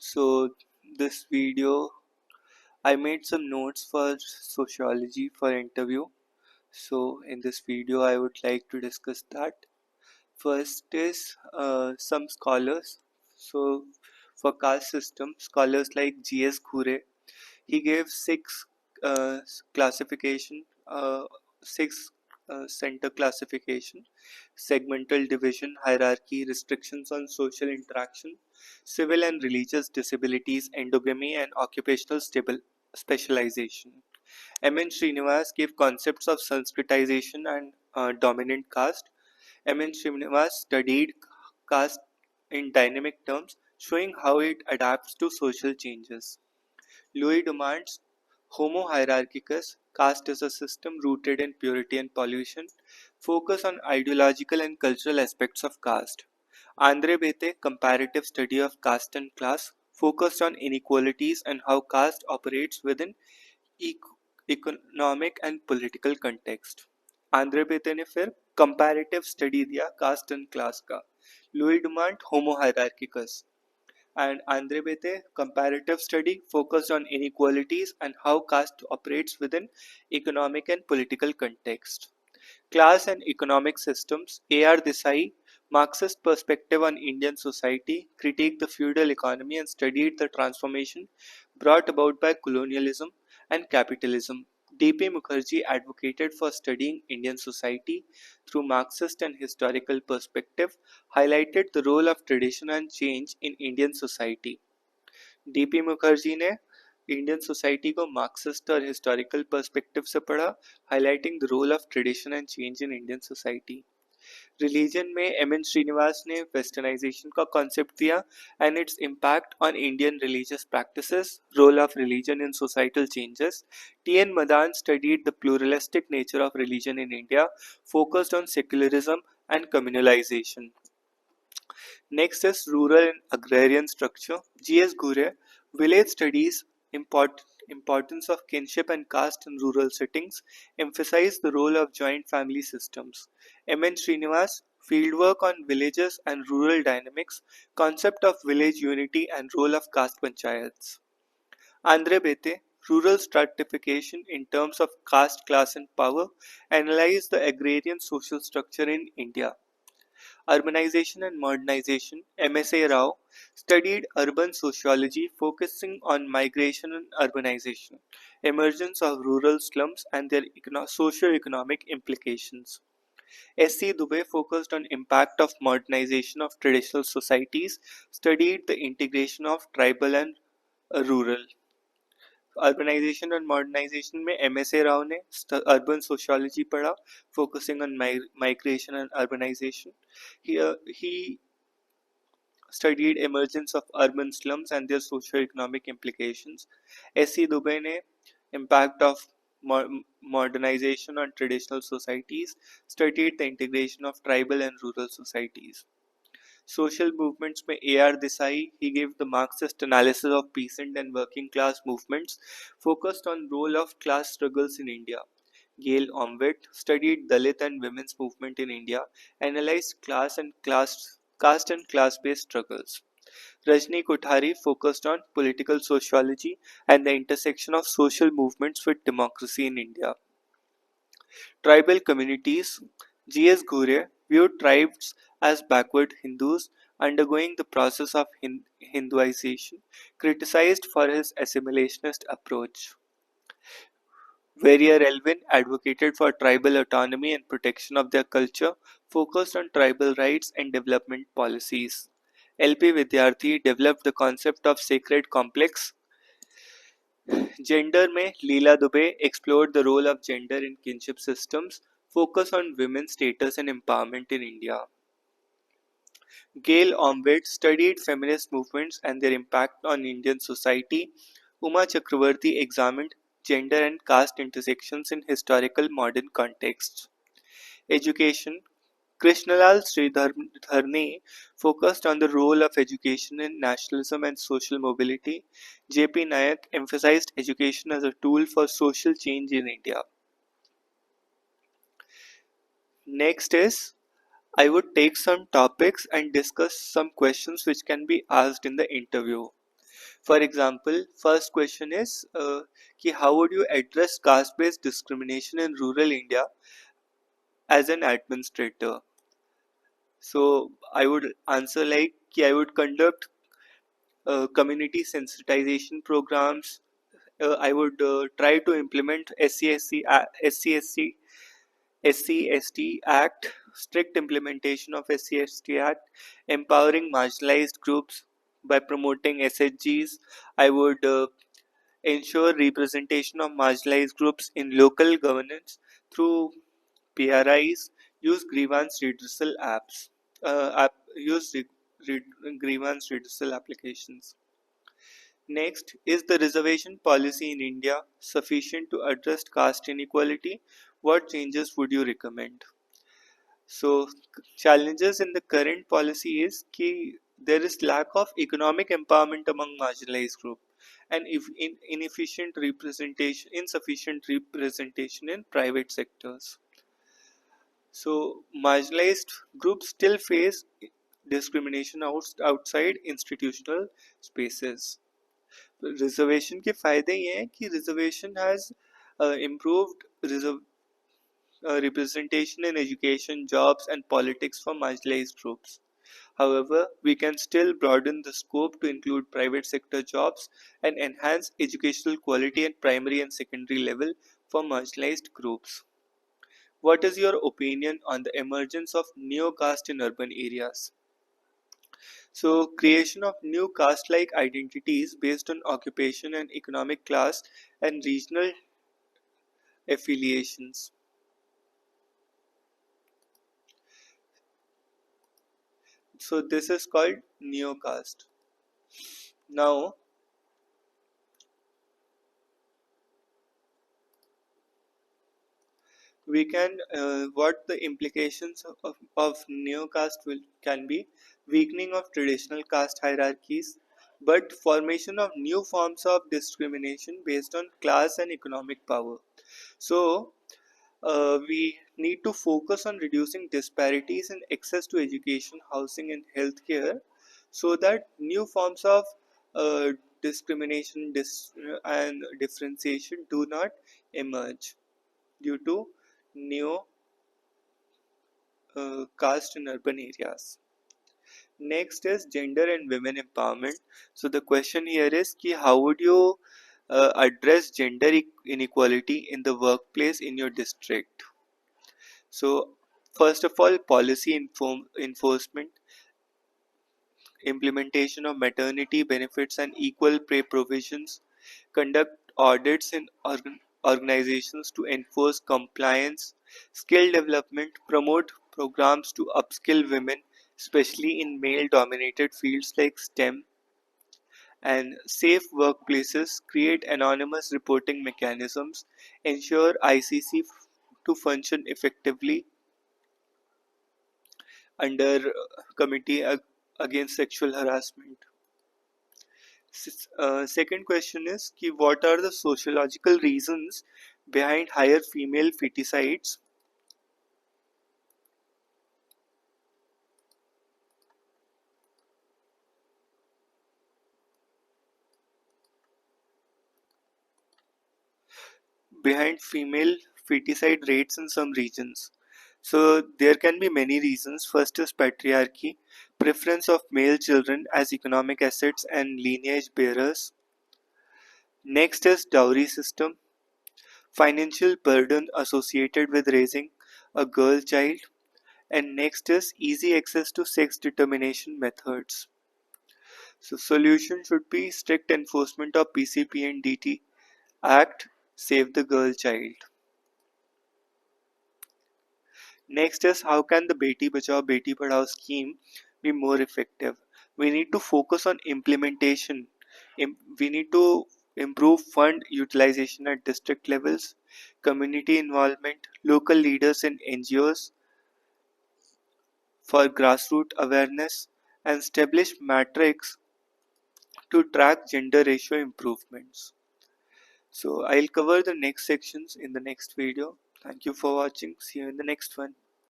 So this video I made some notes for sociology for interview. So in this video I would like to discuss that. First is some scholars. So for caste system, scholars like G.S. Khure, he gave classification, six center classification, segmental division, hierarchy, restrictions on social interaction, civil and religious disabilities, endogamy, and occupational specialization. M.N. Srinivas gave concepts of Sanskritization and dominant caste. M.N. Srinivas studied caste in dynamic terms, showing how it adapts to social changes. Louis demands Homo hierarchicus, caste is a system rooted in purity and pollution, focus on ideological and cultural aspects of caste. Andre Bete, comparative study of caste and class, focused on inequalities and how caste operates within economic and political context. Andhra Beteille ने फिर comparative study दिया caste and class का Louis Dumont homo hierarchicus and Andre Bete comparative study focused on inequalities and how caste operates within economic and political context. Class and economic systems, A.R. Desai, Marxist perspective on Indian society, critiqued the feudal economy and studied the transformation brought about by colonialism and capitalism. D.P. Mukherjee advocated for studying Indian society through Marxist and historical perspective, highlighted the role of tradition and change in Indian society. DP Mukherjee ने Indian society को Marxist और historical perspective से पढ़ा, highlighting the role of tradition and change in Indian society. Religion में M N Srinivas ने westernization का concept दिया and its impact on Indian religious practices, role of religion in societal changes. T N Madan studied the pluralistic nature of religion in India, focused on secularism and communalization. Next is rural and agrarian structure. G.S. Gure, village studies, importance of kinship and caste in rural settings, emphasize the role of joint family systems. M.N. Srinivas, fieldwork on villages and rural dynamics, concept of village unity and role of caste panchayats. Andre Bete, rural stratification in terms of caste, class and power, analyze the agrarian social structure in India. Urbanization and Modernization, M.S.A. Rao, studied urban sociology focusing on migration and urbanization, emergence of rural slums and their socio-economic implications. S.C. Dubey focused on impact of modernization of traditional societies, studied the integration of tribal and rural. Urbanization और modernization में MSA Rao ने urban sociology पढ़ा, focusing on migration and urbanization. He studied emergence of urban slums and their socio-economic implications. S.C. Dubey ने impact of modernization on traditional societies, studied the integration of tribal and rural societies. Social movements में A.R. Desai, he gave the Marxist analysis of peasant and working class movements, focused on role of class struggles in India. Gail Omvett studied Dalit and women's movement in India, analyzed caste and class-based struggles. Rajni Kothari focused on political sociology and the intersection of social movements with democracy in India. Tribal communities. G.S. Ghure viewed tribes as backward Hindus undergoing the process of Hinduization, criticized for his assimilationist approach. Verrier Elvin advocated for tribal autonomy and protection of their culture, focused on tribal rights and development policies. L.P. Vidyarthi developed the concept of sacred complex. Gender में Leela Dubey explored the role of gender in kinship systems, focus on women's status and empowerment in India. Gail Omvett studied feminist movements and their impact on Indian society. Uma Chakravarti examined gender and caste intersections in historical modern contexts. Education. Krishnalal Sridharni focused on the role of education in nationalism and social mobility. J.P. Nayak emphasized education as a tool for social change in India. Next is, I would take some topics and discuss some questions which can be asked in the interview. For example, first question is how would you address caste-based discrimination in rural India as an administrator? So I would answer like I would conduct community sensitization programs. I would try to implement SC/ST Act, strict implementation of SC/ST Act, empowering marginalized groups by promoting SHGs. I would ensure representation of marginalized groups in local governance through PRIs, use grievance redressal apps, use grievance redressal applications. Next, is the reservation policy in India sufficient to address caste inequality? What changes would you recommend? So, challenges in the current policy is कि there is lack of economic empowerment among marginalized group and if insufficient representation in private sectors. So, marginalized groups still face discrimination outside institutional spaces. Reservation के फायदे ये हैं कि reservation has improved representation in education, jobs, and politics for marginalized groups. However, we can still broaden the scope to include private sector jobs and enhance educational quality at primary and secondary level for marginalized groups. What is your opinion on the emergence of neo-caste in urban areas? So, creation of new caste-like identities based on occupation and economic class and regional affiliations. So, this is called neo-caste. Now, we can what the implications of neo-caste can be: weakening of traditional caste hierarchies, but formation of new forms of discrimination based on class and economic power. So, we need to focus on reducing disparities in access to education, housing, and healthcare, so that new forms of uh, discrimination and differentiation do not emerge due to neo caste in urban areas. Next is gender and women empowerment. So the question here is how would you address gender inequality in the workplace in your district? So first of all, policy enforcement, implementation of maternity benefits and equal pay provisions, conduct audits in organizations to enforce compliance, skill development, promote programs to upskill women, especially in male dominated fields like STEM, and safe workplaces, create anonymous reporting mechanisms, ensure ICC to function effectively under Committee Against Sexual Harassment. Second question is what are the sociological reasons behind higher female feticides? Behind female feticide rates in some regions. So there can be many reasons. First is patriarchy, preference of male children as economic assets and lineage bearers. Next is dowry system, financial burden associated with raising a girl child. And next is easy access to sex determination methods. So solution should be strict enforcement of PCP and DT Act, Save the Girl Child. Next is how can the Beti Bachao Beti Padhao scheme be more effective? We need to focus on implementation. We need to improve fund utilization at district levels, community involvement, local leaders and NGOs for grassroots awareness, and establish metrics to track gender ratio improvements. So I'll cover the next sections in the next video. Thank you for watching. See you in the next one.